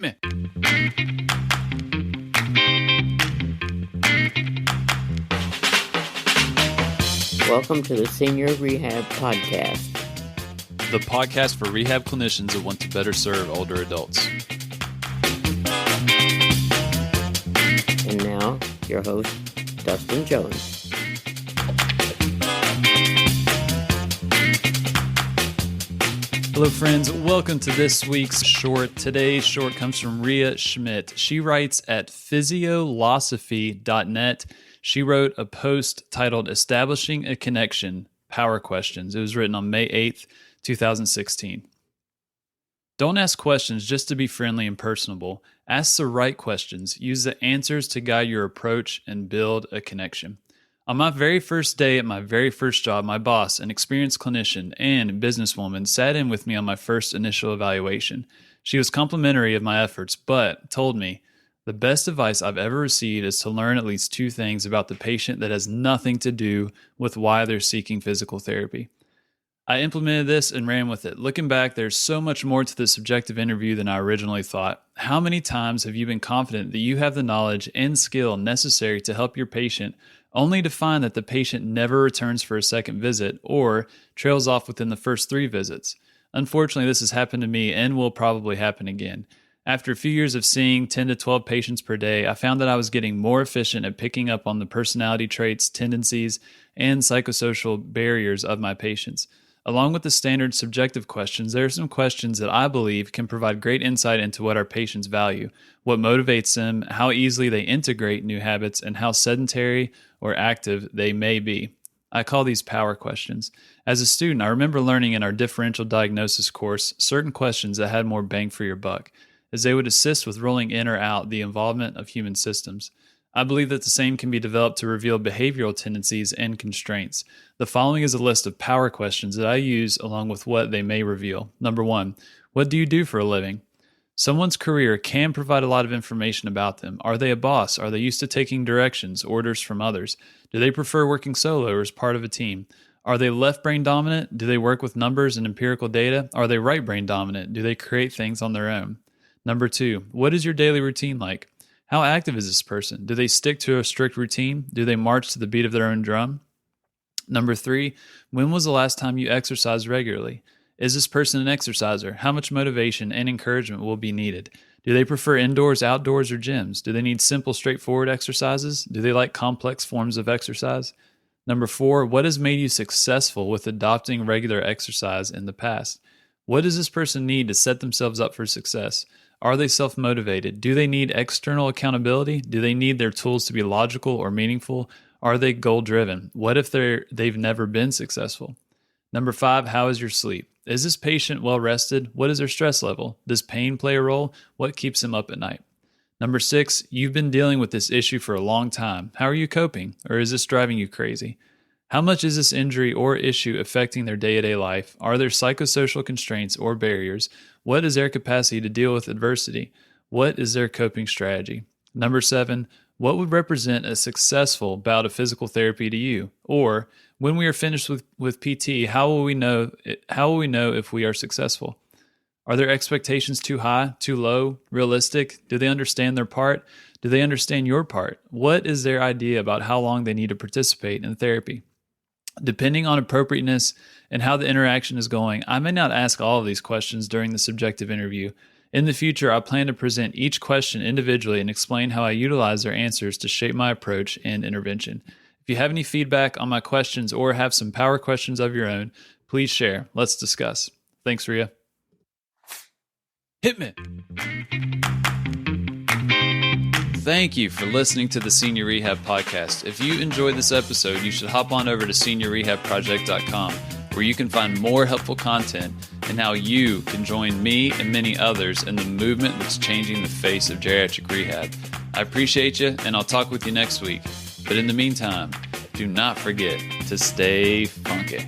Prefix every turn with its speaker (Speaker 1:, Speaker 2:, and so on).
Speaker 1: me.
Speaker 2: Welcome to the Senior Rehab Podcast.
Speaker 1: The podcast for rehab clinicians that want to better serve older adults.
Speaker 2: And now, your host, Dustin Jones.
Speaker 1: Hello, friends. Welcome to this week's short. Today's short comes from Rhea Schmidt. She writes at physiolosophy.net. She wrote a post titled Establishing a Connection, Power Questions. It was written on May 8th, 2016. Don't ask questions just to be friendly and personable. Ask the right questions. Use the answers to guide your approach and build a connection. On my very first day at my very first job, my boss, an experienced clinician and businesswoman, sat in with me on my first initial evaluation. She was complimentary of my efforts, but told me, the best advice I've ever received is to learn at least two things about the patient that has nothing to do with why they're seeking physical therapy. I implemented this and ran with it. Looking back, there's so much more to the subjective interview than I originally thought. How many times have you been confident that you have the knowledge and skill necessary to help your patient, only to find that the patient never returns for a second visit or trails off within the first 3 visits? Unfortunately, this has happened to me and will probably happen again. After a few years of seeing 10 to 12 patients per day, I found that I was getting more efficient at picking up on the personality traits, tendencies, and psychosocial barriers of my patients. Along with the standard subjective questions, there are some questions that I believe can provide great insight into what our patients value, what motivates them, how easily they integrate new habits, and how sedentary or active they may be. I call these power questions. As a student, I remember learning in our differential diagnosis course certain questions that had more bang for your buck, as they would assist with ruling in or out the involvement of human systems. I believe that the same can be developed to reveal behavioral tendencies and constraints. The following is a list of power questions that I use along with what they may reveal. Number 1, what do you do for a living? Someone's career can provide a lot of information about them. Are they a boss? Are they used to taking directions, orders from others? Do they prefer working solo or as part of a team? Are they left brain dominant? Do they work with numbers and empirical data? Are they right brain dominant? Do they create things on their own? Number 2, what is your daily routine like? How active is this person? Do they stick to a strict routine? Do they march to the beat of their own drum? Number 3, when was the last time you exercised regularly? Is this person an exerciser? How much motivation and encouragement will be needed? Do they prefer indoors, outdoors, or gyms? Do they need simple, straightforward exercises? Do they like complex forms of exercise? Number 4, what has made you successful with adopting regular exercise in the past? What does this person need to set themselves up for success? Are they self-motivated? Do they need external accountability? Do they need their tools to be logical or meaningful? Are they goal-driven? What if they've never been successful? Number 5, how is your sleep? Is this patient well-rested? What is their stress level? Does pain play a role? What keeps them up at night? Number 6, you've been dealing with this issue for a long time. How are you coping? Or is this driving you crazy? How much is this injury or issue affecting their day-to-day life? Are there psychosocial constraints or barriers? What is their capacity to deal with adversity? What is their coping strategy? Number 7, what would represent a successful bout of physical therapy to you? Or when we are finished with PT, how will we know if we are successful? Are their expectations too high, too low, realistic? Do they understand their part? Do they understand your part? What is their idea about how long they need to participate in therapy? Depending on appropriateness and how the interaction is going, I may not ask all of these questions during the subjective interview. In the future, I plan to present each question individually and explain how I utilize their answers to shape my approach and intervention. If you have any feedback on my questions or have some power questions of your own, please share. Let's discuss. Thanks, Rhea. Hit me. Thank you for listening to the Senior Rehab Podcast. If you enjoyed this episode, you should hop on over to seniorrehabproject.com, where you can find more helpful content and how you can join me and many others in the movement that's changing the face of geriatric rehab. I appreciate you, and I'll talk with you next week. But in the meantime, do not forget to stay funky.